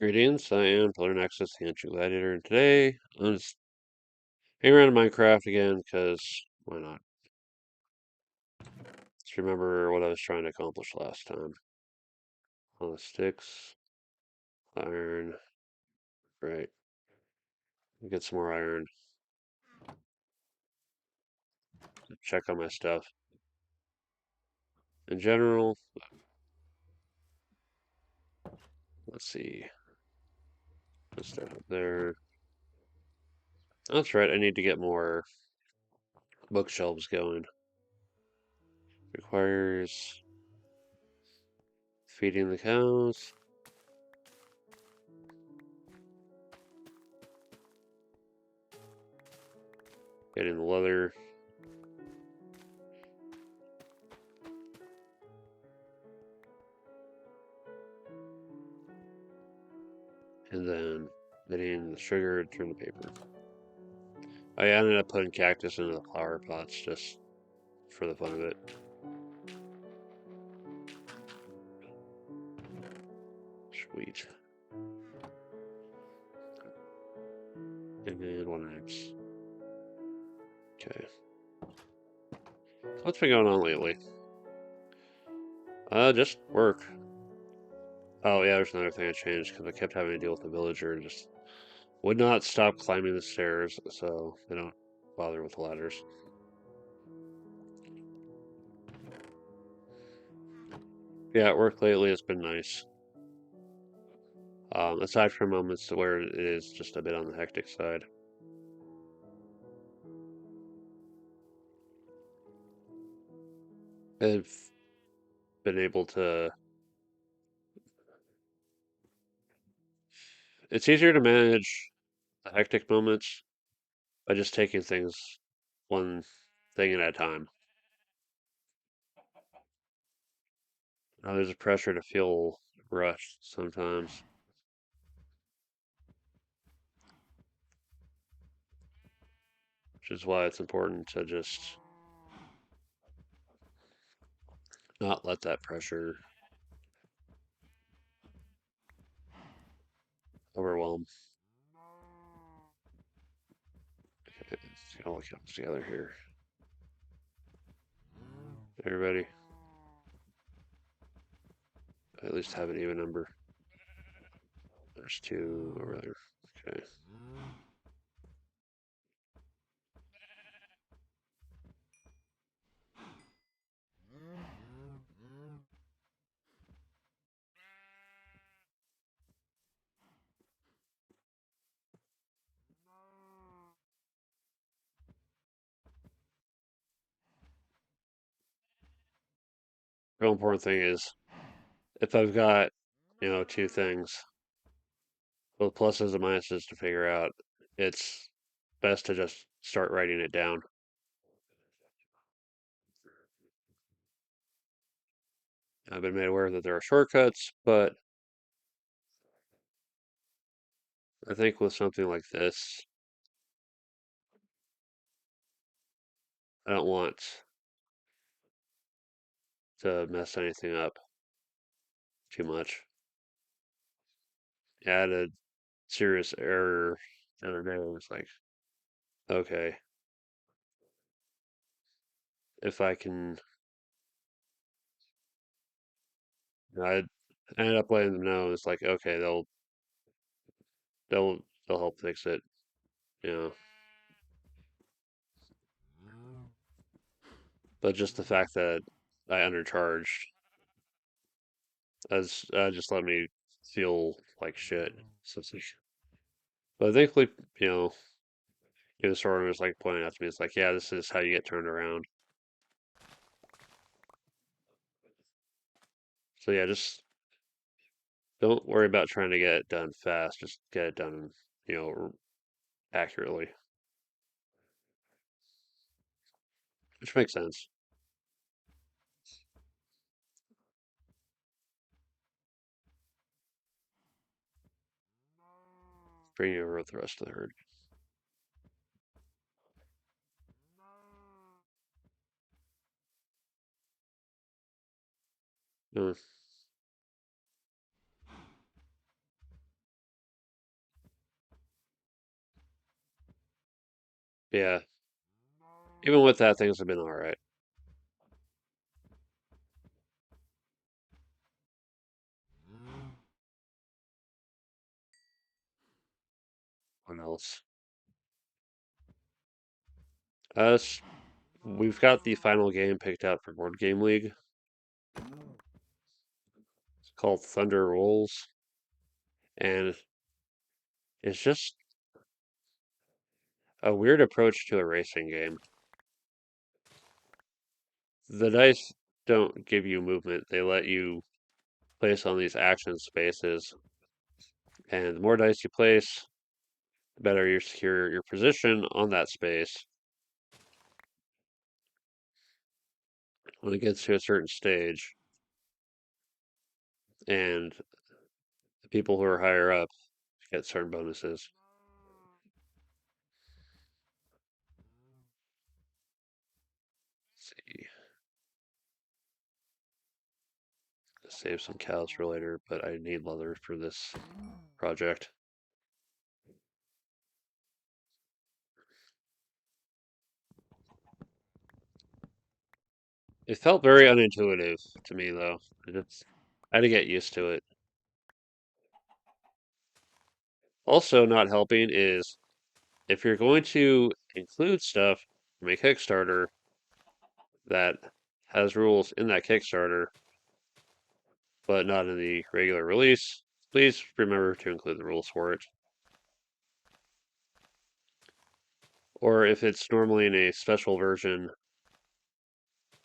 Greetings, I am Pillar Nexus, the Ancient Gladiator, and today I'm just hanging around in Minecraft again, because why not? Let's remember what I was trying to accomplish last time. All the sticks, iron, right. Get some more iron. Check on my stuff. In general, let's see. Put stuff up there. That's right, I need to get more bookshelves going. Requires feeding the cows. Getting the leather. And then getting the sugar to turn the paper. I ended up putting cactus into the flower pots just for the fun of it. Sweet. And then one axe. Okay. What's been going on lately? Just work. Oh yeah, there's another thing I changed because I kept having to deal with the villager and just would not stop climbing the stairs, so they don't bother with the ladders. Yeah, at work lately it's been nice. Aside from moments where it is just a bit on the hectic side. I've been able to. It's easier to manage the hectic moments by just taking things one thing at a time. There's a pressure to feel rushed sometimes, which is why it's important to just not let that pressure overwhelm. Okay, let's get all the comes together here. Everybody, at least have an even number. There's two over there. Okay. The real important thing is if I've got, two things, both pluses and minuses to figure out, it's best to just start writing it down. I've been made aware that there are shortcuts, but I think with something like this, I don't want to mess anything up too much. I had a serious error the other day. I was like, okay, if I can, I ended up letting them know. It's like, okay, they'll help fix it, you know. But just the fact that I undercharged as just let me feel like shit. So it's like, but thankfully, you know, the store owner was like pointing out to me, it's like, yeah, this is how you get turned around. So yeah, just don't worry about trying to get it done fast. Just get it done, accurately, which makes sense. Bring you over with the rest of the herd. Uh, Yeah, even with that, things have been all right. What else? Us, we've got the final game picked out for Board Game League. It's called Thunder Rolls, and it's just a weird approach to a racing game. The dice don't give you movement; they let you place on these action spaces, and the more dice you place, the better you secure your position on that space. When it gets to a certain stage, and the people who are higher up get certain bonuses. Let's see, save some cows for later, but I need leather for this project. It felt very unintuitive to me, though. I had to get used to it. Also, not helping is if you're going to include stuff from a Kickstarter that has rules in that Kickstarter, but not in the regular release, please remember to include the rules for it. Or if it's normally in a special version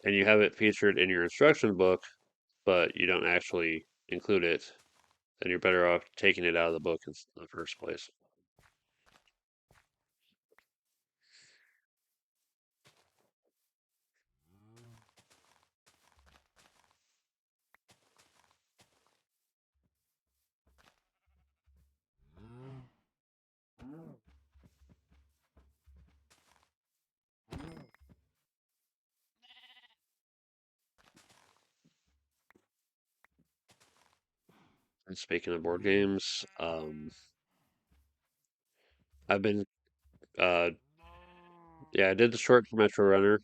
and you have it featured in your instruction book, but you don't actually include it, then you're better off taking it out of the book in the first place. And speaking of board games, I've been, uh, yeah, I did the short for Metro Runner.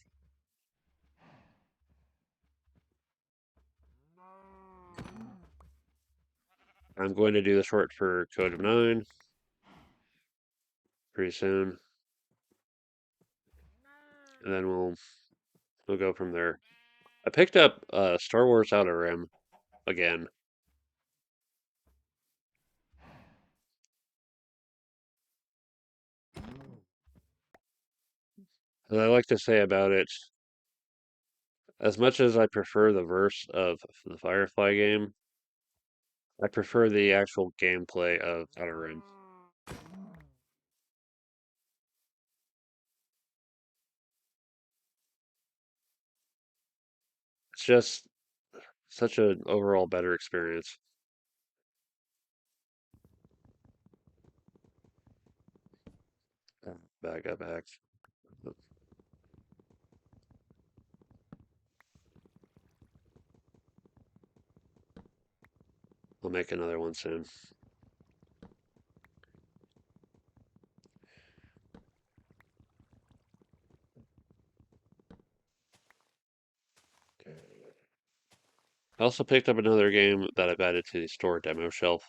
I'm going to do the short for Code of Nine pretty soon, and then we'll go from there. I picked up Star Wars Outer Rim again. And I like to say about it, as much as I prefer the verse of the Firefly game, I prefer the actual gameplay of Outer Rim. It's just such an overall better experience. Back up, back. I'll make another one soon. I also picked up another game that I've added to the store demo shelf.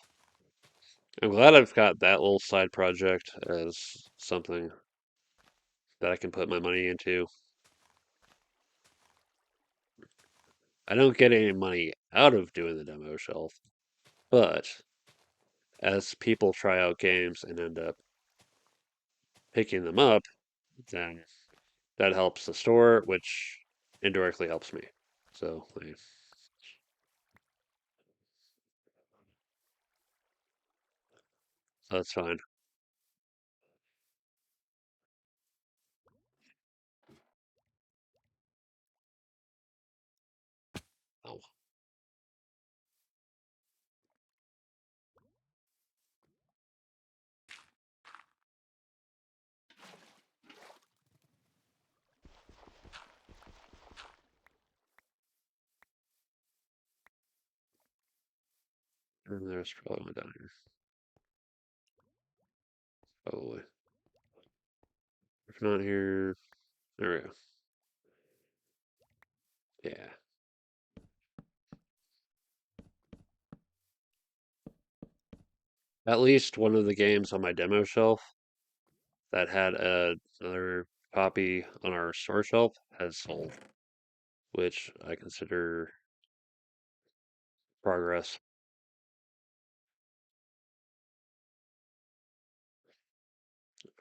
I'm glad I've got that little side project as something that I can put my money into. I don't get any money out of doing the demo shelf, but as people try out games and end up picking them up, then that helps the store, which indirectly helps me. So that's fine. Oh, and there's probably one down here. Probably. If not here, there we go. Yeah. At least one of the games on my demo shelf that had another copy on our store shelf has sold, which I consider progress.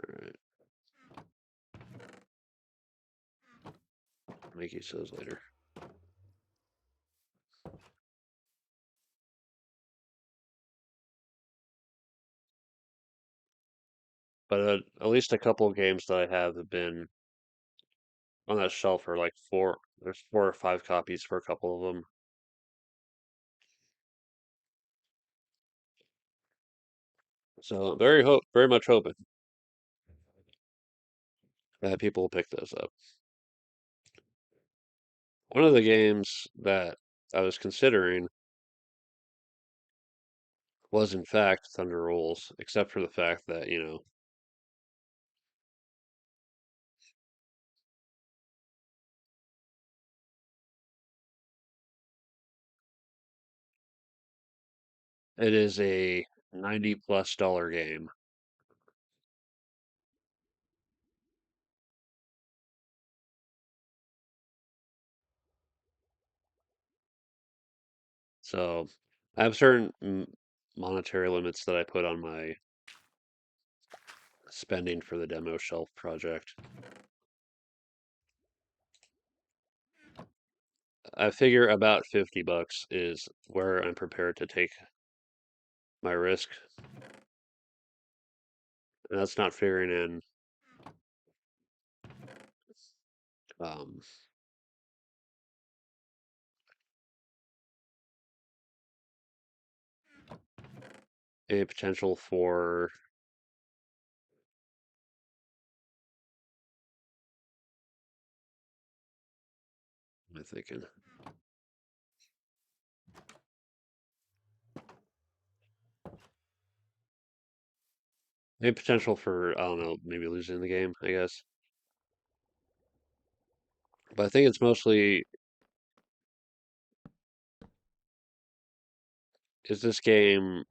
All right, make use of those later. But at least a couple of games that I have been on that shelf are like four. There's 4 or 5 copies for a couple of them. So I'm very much hoping that people will pick those up. One of the games that I was considering was in fact Thunder Rolls, except for the fact that, it is a $90+ game. So I have certain monetary limits that I put on my spending for the demo shelf project. I figure about $50 is where I'm prepared to take my risk. And that's not figuring in um, a potential for, what am I thinking? A potential for, I don't know, maybe losing the game, I guess. But I think it's mostly, is this game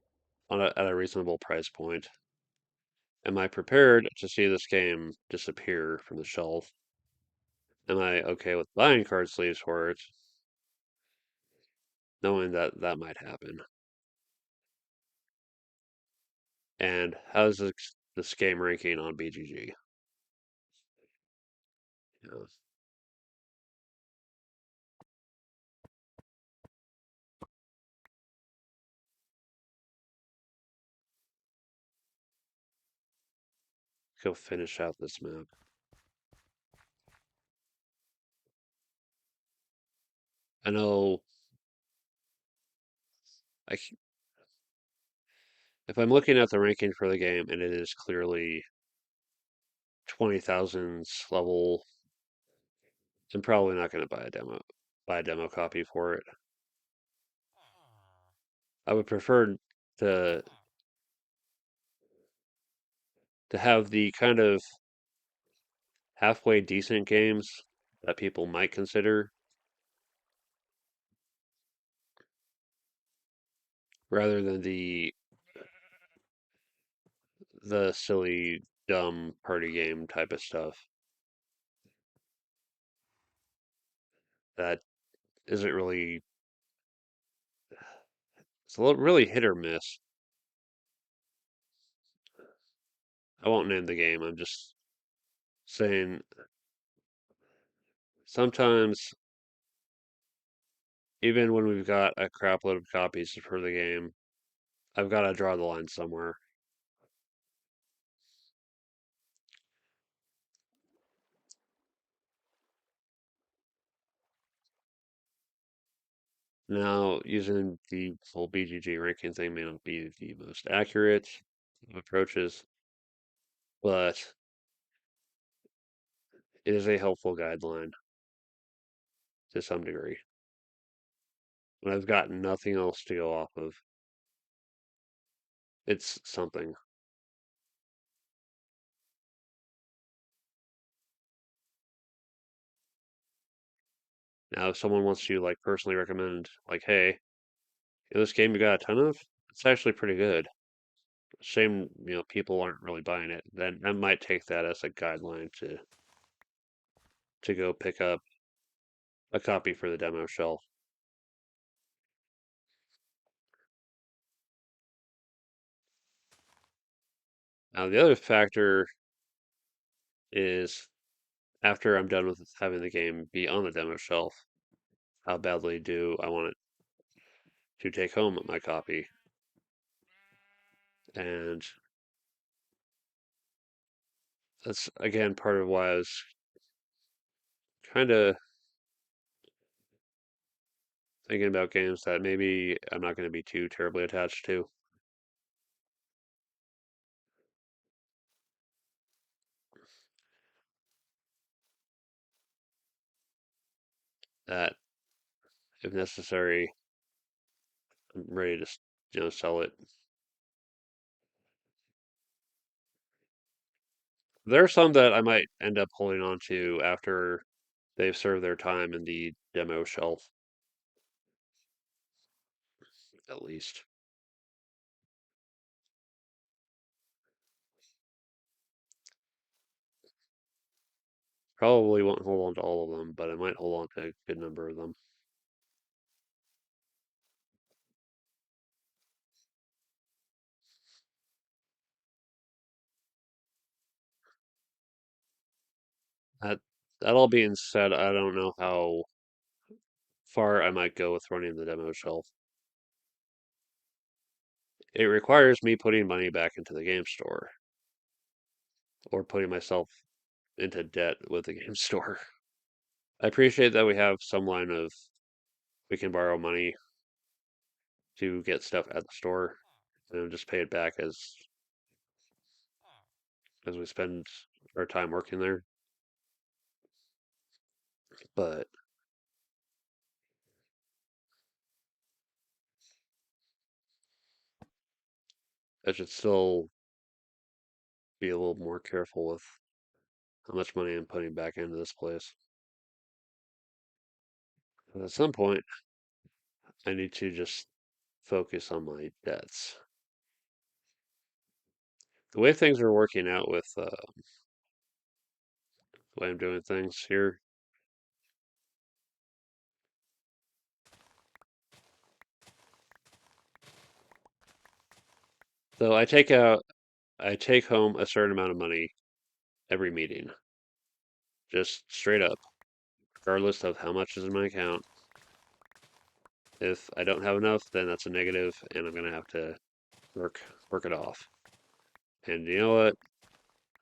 at a reasonable price point? Am I prepared to see this game disappear from the shelf? Am I okay with buying card sleeves for it, knowing that that might happen? And how's this game ranking on BGG? You know, go finish out this map. I know I, if I'm looking at the ranking for the game and it is clearly 20,000s level, I'm probably not going to buy a demo copy for it. I would prefer to to have the kind of halfway decent games that people might consider rather than the silly dumb party game type of stuff that isn't really, it's a little really hit or miss. I won't name the game. I'm just saying sometimes even when we've got a crap load of copies for the game, I've got to draw the line somewhere. Now, using the full BGG ranking thing may not be the most accurate of approaches, but it is a helpful guideline to some degree. When I've got nothing else to go off of, it's something. Now, if someone wants to like personally recommend, like, hey, this game you got a ton of, it's actually pretty good. Shame, people aren't really buying it. Then I might take that as a guideline to go pick up a copy for the demo shelf. Now, the other factor is after I'm done with having the game be on the demo shelf, how badly do I want it to take home my copy? And that's again part of why I was kind of thinking about games that maybe I'm not going to be too terribly attached to. That, if necessary, I'm ready to sell it. There are some that I might end up holding on to after they've served their time in the demo shelf, at least. Probably won't hold on to all of them, but I might hold on to a good number of them. That that all being said, I don't know how far I might go with running the demo shelf. It requires me putting money back into the game store or putting myself into debt with the game store. I appreciate that we have some line of we can borrow money to get stuff at the store and just pay it back as we spend our time working there. But I should still be a little more careful with how much money I'm putting back into this place. But at some point, I need to just focus on my debts. The way things are working out with the way I'm doing things here, so I take home a certain amount of money every meeting, just straight up, regardless of how much is in my account. If I don't have enough, then that's a negative, and I'm gonna have to work work it off. And you know what?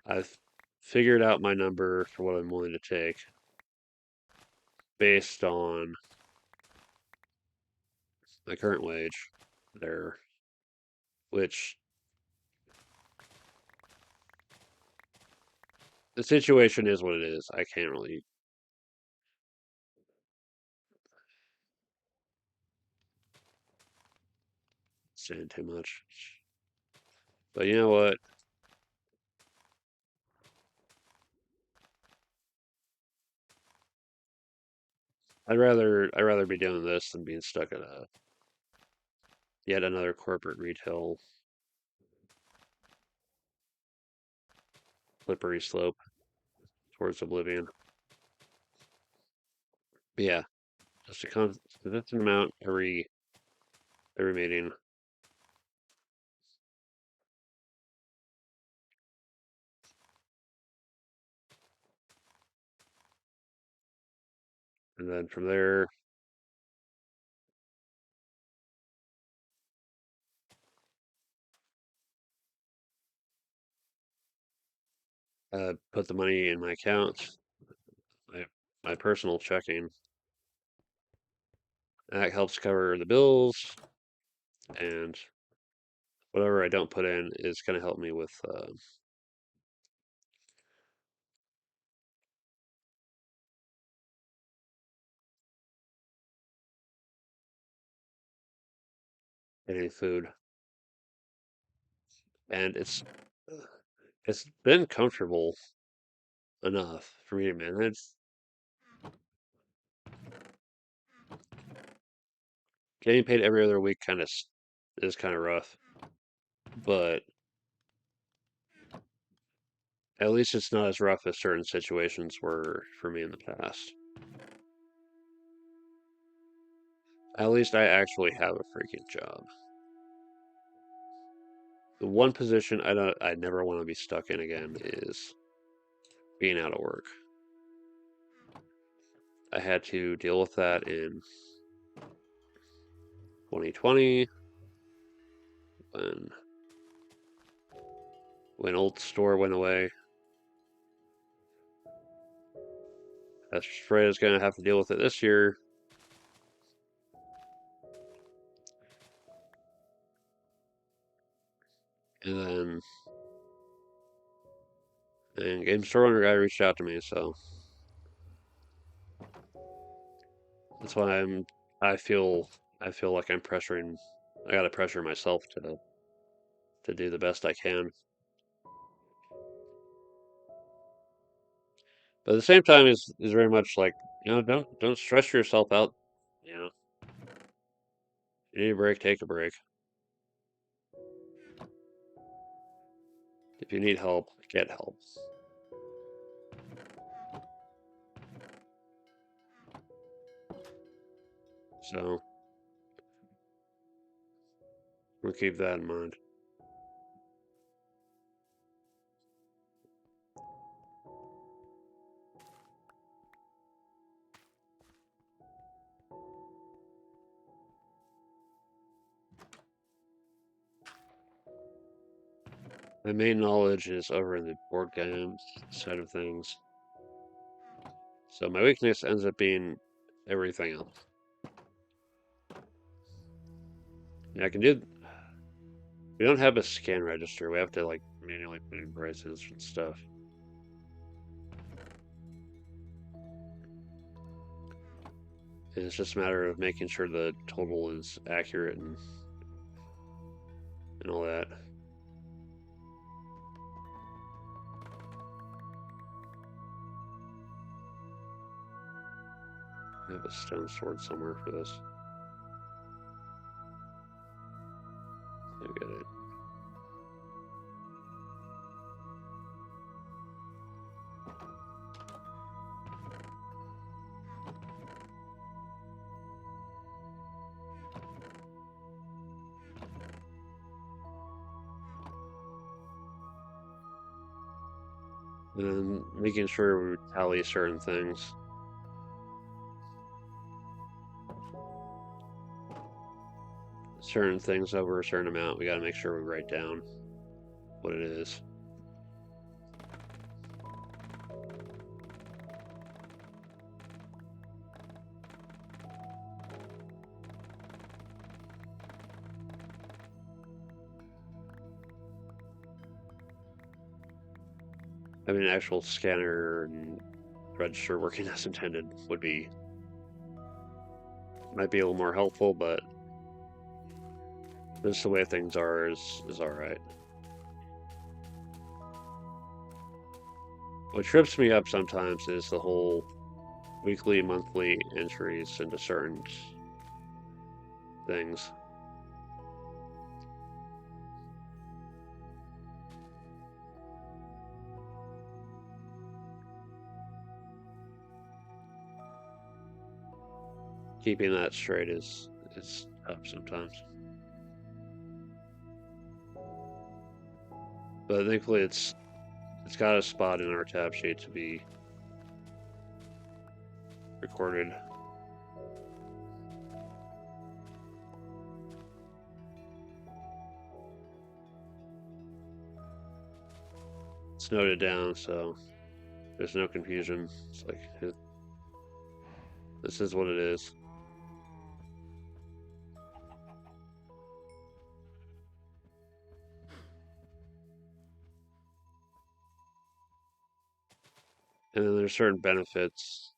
I've figured out my number for what I'm willing to take based on my current wage there, which the situation is what it is. I can't really stand too much. But you know what? I'd rather be doing this than being stuck at a yet another corporate retail slippery slope towards oblivion. But yeah, just a consistent amount every meeting, and then from there, put the money in my account, my my personal checking. That helps cover the bills, and whatever I don't put in is going to help me with getting food. And it's been comfortable enough for me to manage. getting paid every other week kind of is kind of rough, but at least it's not as rough as certain situations were for me in the past. At least I actually have a freaking job. The one position I never want to be stuck in again is being out of work. I had to deal with that in 2020 when old store went away. Australia's going to have to deal with it this year. And then game store owner guy reached out to me, so that's why I feel like I'm pressuring. I got to pressure myself to do the best I can. But at the same time, is very much like, don't stress yourself out. You know, you need a break, take a break. If you need help, get help. So we'll keep that in mind. My main knowledge is over in the board games side of things. So my weakness ends up being everything else. Yeah, I can do. We don't have a scan register. We have to like manually put in prices and stuff. And it's just a matter of making sure the total is accurate and all that. I have a stone sword somewhere for this. I get it. And then making sure we tally certain things. Certain things over a certain amount, we got to make sure we write down what it is. Having an actual scanner and register working as intended might be a little more helpful, but just the way things are is all right. What trips me up sometimes is the whole weekly, monthly entries into certain things. Keeping that straight is tough sometimes. But thankfully it's got a spot in our tab sheet to be recorded. It's noted down, so there's no confusion. It's like this is what it is. And then there's certain benefits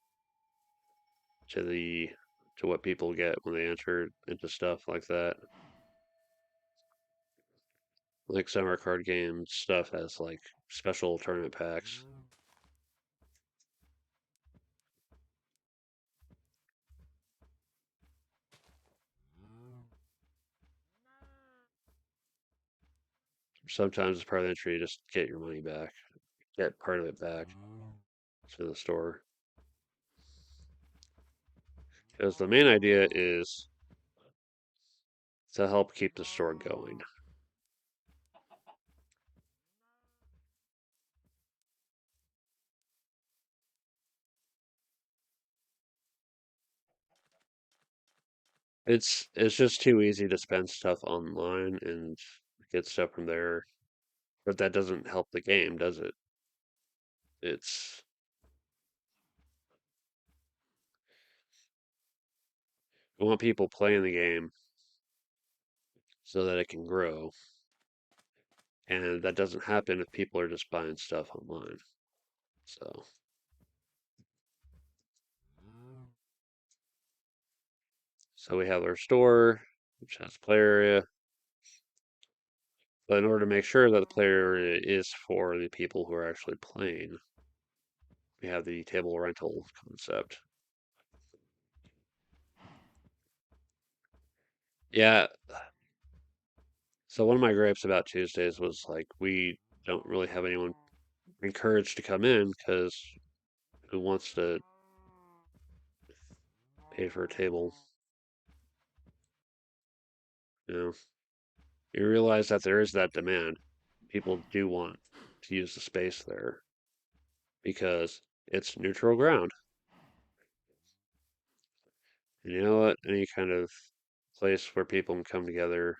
to the to what people get when they enter into stuff like that. Like summer card game stuff has like special tournament packs. sometimes it's part of the entry to just get your money back, get part of it back to the store. Because the main idea is to help keep the store going. It's just too easy to spend stuff online and get stuff from there, but that doesn't help the game, does it? It's we want people playing the game so that it can grow, and that doesn't happen if people are just buying stuff online. So, so we have our store, which has a player area, but in order to make sure that the player area is for the people who are actually playing, we have the table rental concept. Yeah, so one of my gripes about Tuesdays was like we don't really have anyone encouraged to come in because who wants to pay for a table? You know, you realize that there is that demand. People do want to use the space there because it's neutral ground. And you know what? Any kind of place where people can come together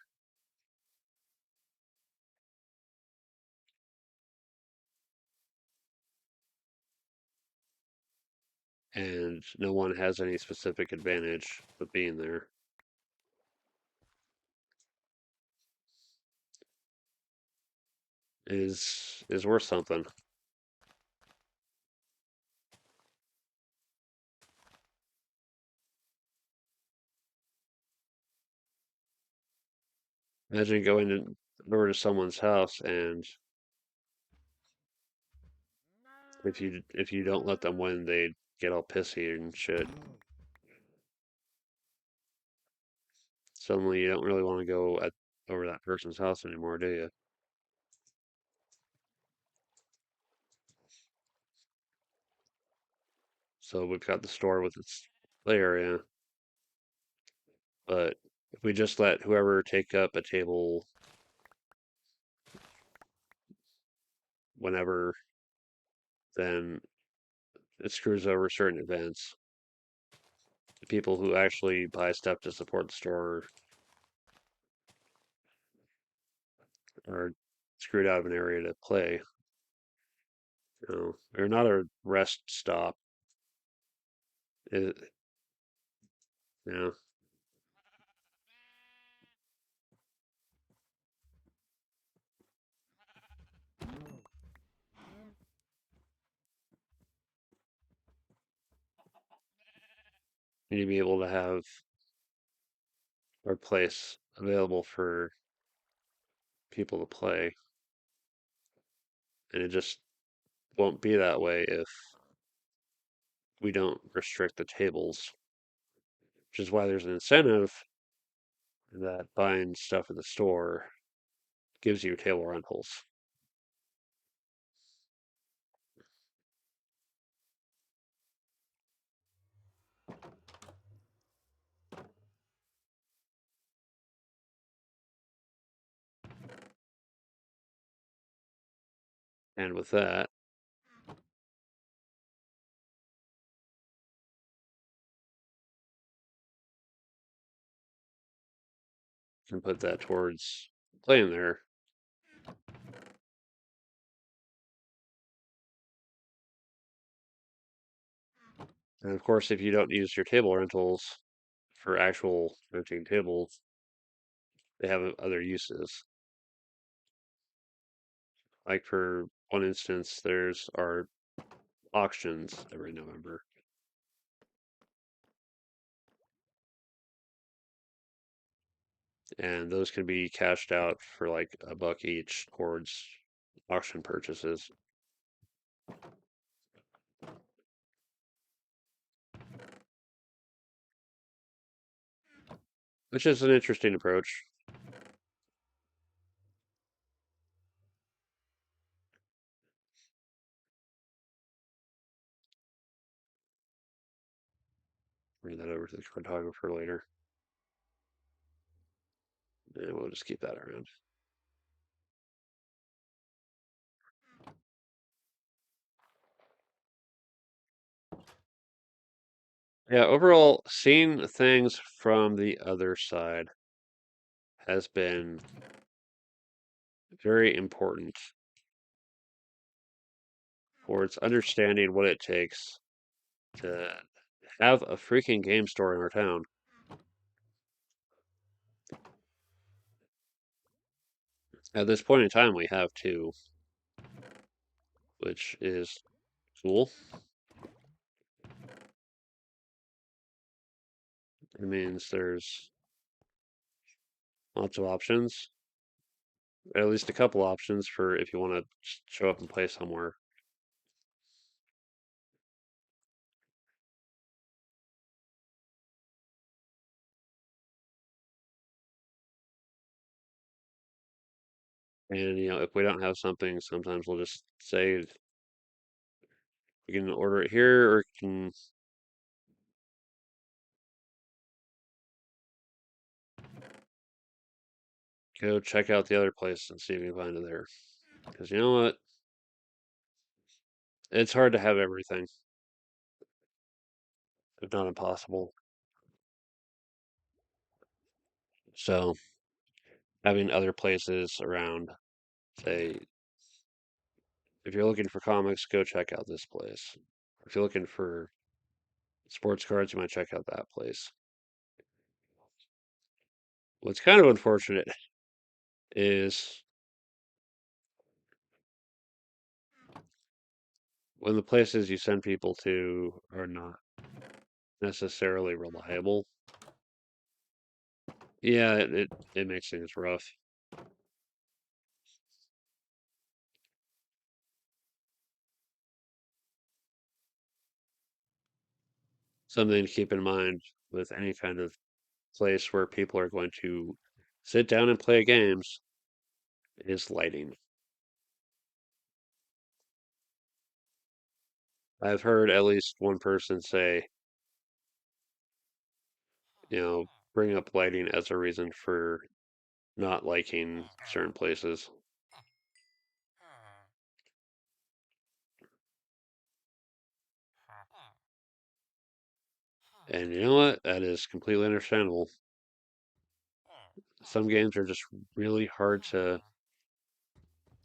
and no one has any specific advantage with being there is worth something. Imagine over to someone's house and if you don't let them win, they get all pissy and shit. Suddenly, you don't really want to go over that person's house anymore, do you? So we've got the store with its play area, but if we just let whoever take up a table whenever, then it screws over certain events. The people who actually buy stuff to support the store are screwed out of an area to play. They're not a rest stop. It, you know, you need to be able to have our place available for people to play, and it just won't be that way if we don't restrict the tables, which is why there's an incentive that buying stuff at the store gives you table rentals. And with that, you can put that towards playing there. And of course, if you don't use your table rentals for actual renting tables, they have other uses. Like for one instance, there's our auctions every November. And those can be cashed out for like a buck each towards auction purchases, which is an interesting approach. bring that over to the cartographer later. And we'll just keep that around. Yeah, overall, seeing things from the other side has been very important towards understanding what it takes to have a freaking game store in our town. At this point in time, we have two, which is cool. It means there's lots of options, at least a couple options for if you want to show up and play somewhere. And if we don't have something, sometimes we'll just say we can order it here, or can go check out the other place and see if you can find it there. Because you know what? It's hard to have everything, if not impossible. So having other places around, say, if you're looking for comics, go check out this place. If you're looking for sports cards, you might check out that place. What's kind of unfortunate is when the places you send people to are not necessarily reliable. Yeah, it makes things rough. Something to keep in mind with any kind of place where people are going to sit down and play games is lighting. I've heard at least one person say, bring up lighting as a reason for not liking certain places. And you know what? That is completely understandable. Some games are just really hard to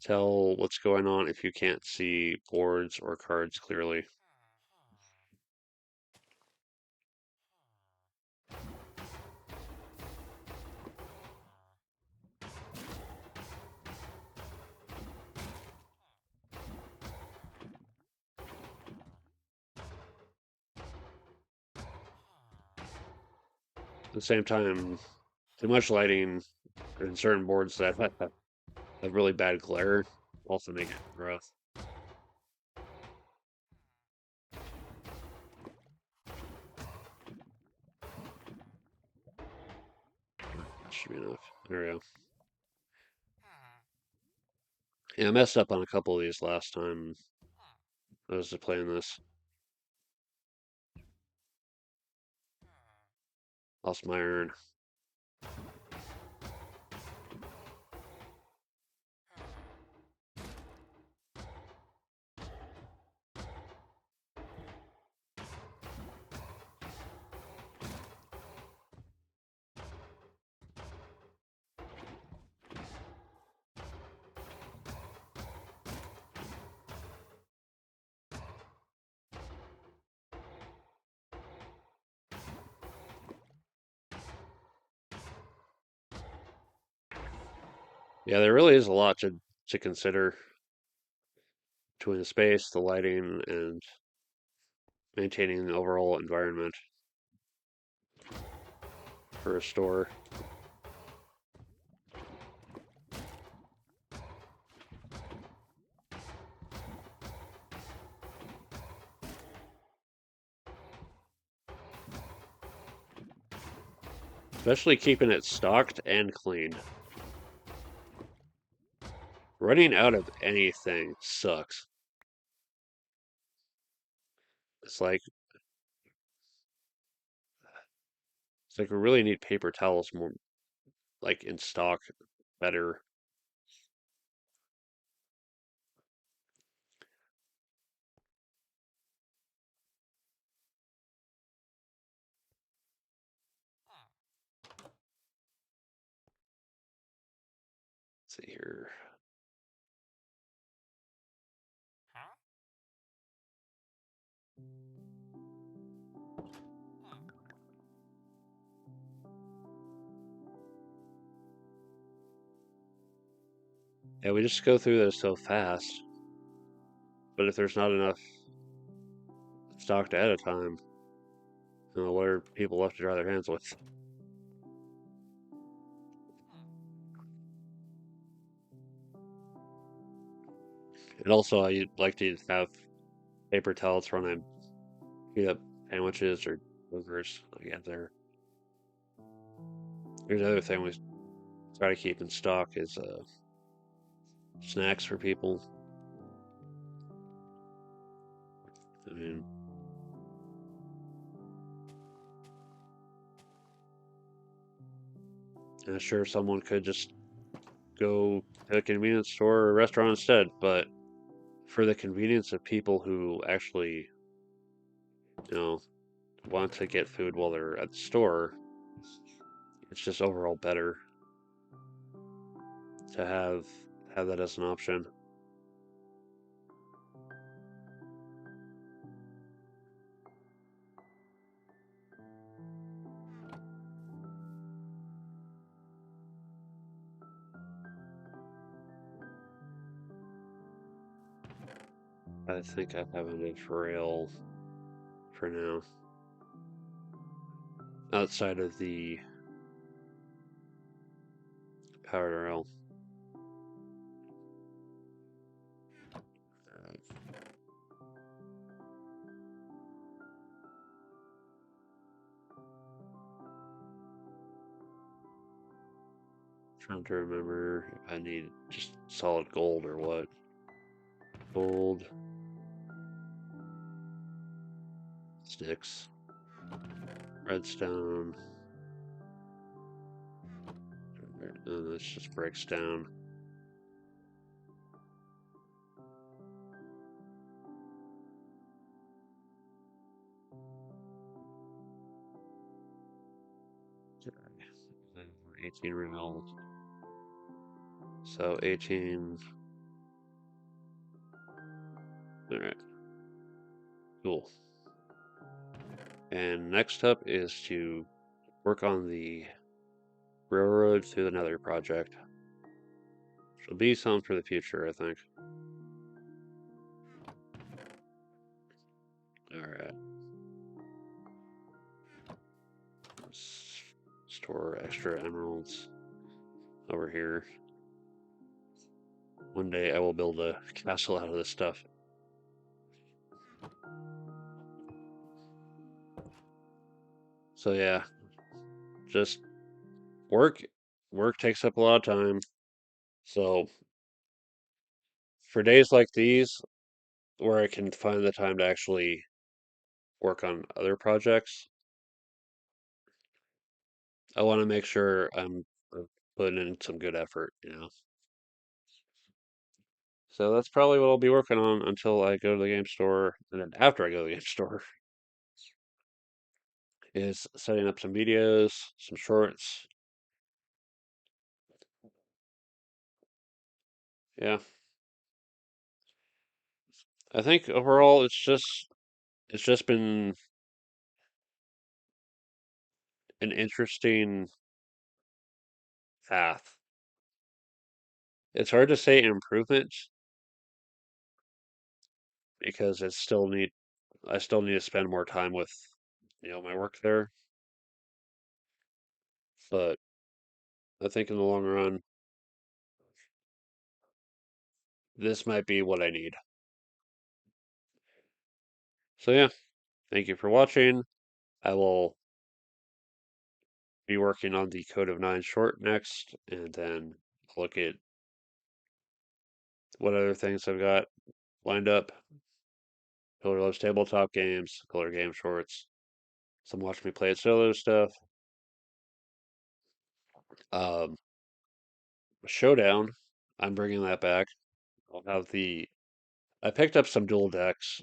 tell what's going on if you can't see boards or cards clearly. At the same time, too much lighting in certain boards that have really bad glare also make it rough. Should be enough. There we go. Yeah, I messed up on a couple of these last time I was playing this. Lost my iron. Yeah, there really is a lot to consider between the space, the lighting, and maintaining the overall environment for a store. Especially keeping it stocked and clean. Running out of anything sucks. It's like It's like we really need paper towels more, like in stock, better. Let's see here. Yeah, we just go through this so fast. But if there's not enough stocked at a time, what are people left to dry their hands with? And also, I like to have paper towels for when I heat up sandwiches or burgers. Like, there's another thing we try to keep in stock is snacks for people. I mean, I'm sure someone could just go to a convenience store or a restaurant instead, but for the convenience of people who actually, you know, want to get food while they're at the store, it's just overall better to have that as an option. I think I have a trail for now, outside of the power rail. Trying to remember if I need just solid gold or what. Gold, sticks, redstone, and this just breaks down. Okay. 18 revolves. So 18. Alright, cool. And next up is to work on the railroad to the Nether project. Which will be something for the future, I think. Alright. Let's store extra emeralds over here. One day I will build a castle out of this stuff. So yeah, just work. Work takes up a lot of time. So for days like these, where I can find the time to actually work on other projects, I want to make sure I'm putting in some good effort. So that's probably what I'll be working on until I go to the game store, and then after I go to the game store, is setting up some videos, some shorts. Yeah, I think overall it's just been an interesting path. It's hard to say improvement because I still need to spend more time with my work there. But I think in the long run, this might be what I need. So yeah, thank you for watching. I will be working on the Code of Nine short next, and then look at what other things I've got lined up. Pillar Loves tabletop games, color game shorts, some watch me play it solo stuff. Um, Showdown, I'm bringing that back. I'll have the. I picked up some dual decks,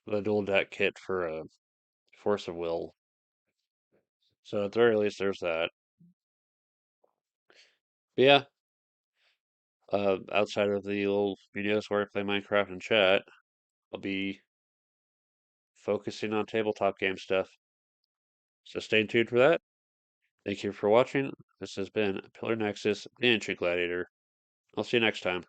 the dual deck kit for Force of Will. So at the very least, there's that. But yeah, outside of the little videos where I play Minecraft and chat, I'll be focusing on tabletop game stuff. So stay tuned for that. Thank you for watching. This has been Pillar Nexus, the Ancient Gladiator. I'll see you next time.